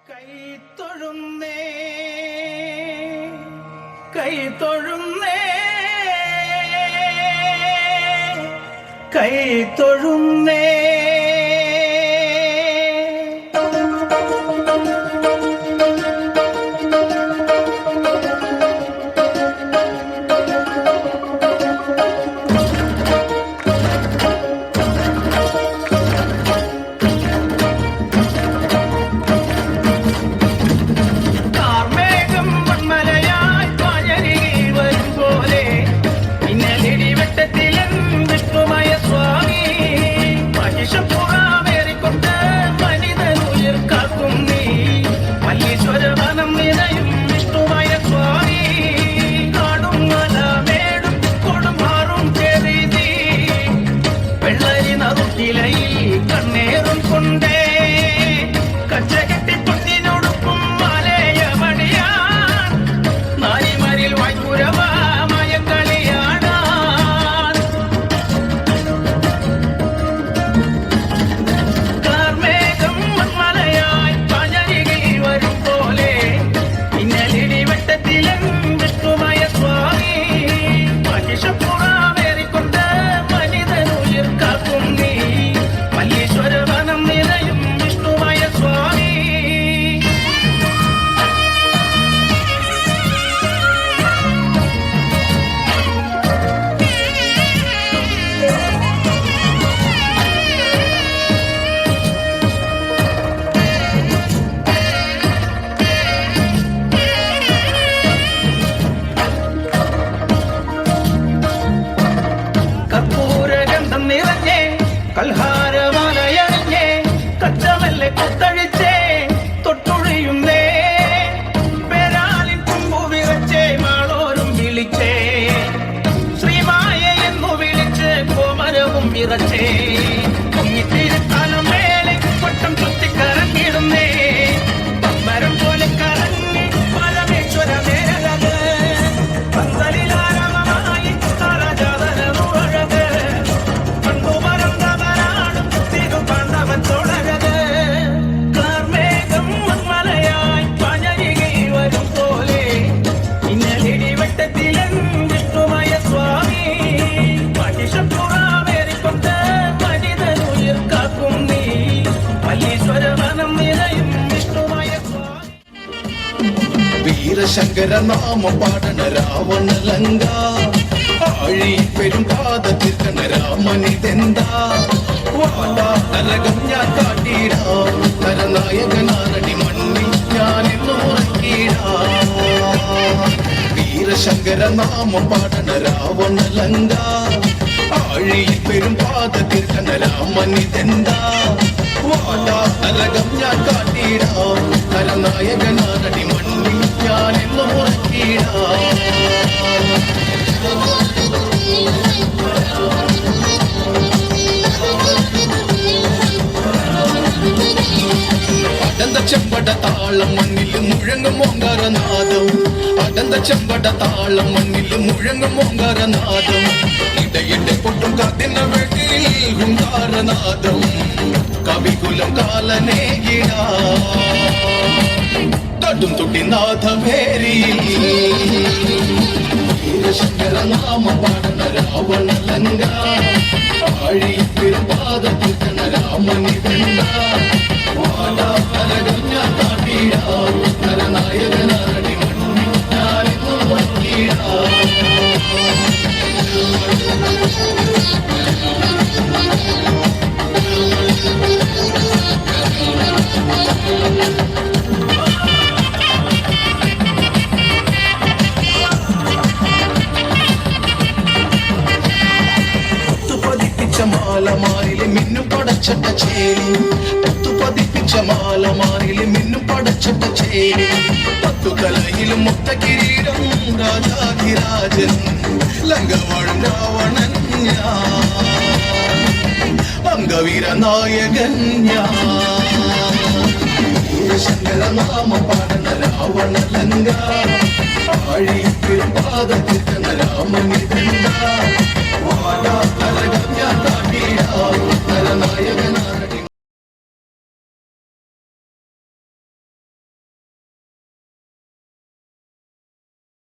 കൈതൊഴുന്നേ കൈതൊഴുന്നേ കൈതൊഴുന്നേ കൽഹാരമാലയറിഞ്ഞേ കച്ചമല്ലെ കൊത്തഴിച്ചേ തൊട്ടുഴിയുന്നേ പേരാലിൻ കൊമ്പു വിറച്ചേ മാളോരും വിളിച്ചേ ശ്രീമായ എന്നു വിളിച്ച് കോമരവും വിറച്ചേ പൊങ്ങിത്തിരുത്താനും മേലെ വട്ടം ചുറ്റിക്കറങ്ങിടുന്നേ പമ്പരം പോലെ കറങ്ങി പരമേശ്വര മേരകത് പന്തലിലാരവമായി താരജാതനമുഴകത് വീരശങ്കര നാമ പാടണ രാവണലങ്ക ആഴി പെരും പാദത്തിർക്കണ രാമനിതെന്താ നരകം ഞാൻ കാട്ടിടാം നരനായകനാരടി മണ്ണിൽ ഞാൻ എന്നുറക്കിടാം വീരശങ്കര നാമ പാടണ രാവണലങ്ക ആഴി പെരും പാദത്തിർക്കണ രാമനിതെന്താ നരകം ഞാൻ കാട്ടിടാം നരനായകനാരടി മണ്ണിൽ ഞാൻ എന്നുറക്കിടാം അടന്ത ചെമ്പട താളം മണ്ണിൽ മുഴങ്ങും ഓങ്കാരനാദം അടന്ത ചെമ്പട താളം മണ്ണിൽ മുഴങ്ങും ഓങ്കാരനാദം ഇടയിടെ പൊട്ടും കാത്തിന വെട്ടിൽ ഹുങ്കാരനാദം കവികുലം കാലനേകിട തടും തുട്ടി നാഥഭേരിയിൽ വീരശങ്കര നാമ പാടണ രാവണലങ്ക ആഴി പെരുപാദത്തിൽ കണ രാമനിതെന്ത നരകം ഞാൻ കാട്ടിടാം നരനായകനാരടി മണ്ണിൽ ഞാനിന്നു വന്നിടാം മാലമാരിലെ മിന്നും പടച്ചട്ട ചേരി പത്തു പതിപ്പിച്ച മാലമാരിലെ മിന്നും പടച്ചട്ട ചേരി പത്തു കലയിലും മുത്ത കിരീടം രാജാധിരാജൻ ലങ്കവാഴും രാവണൻ അംഗവീര നായകൻ ശങ്കര നാമ പാടണ രാവണ ലങ്ക ആഴി പെരുപാദത്തിർക്കണ രാമനി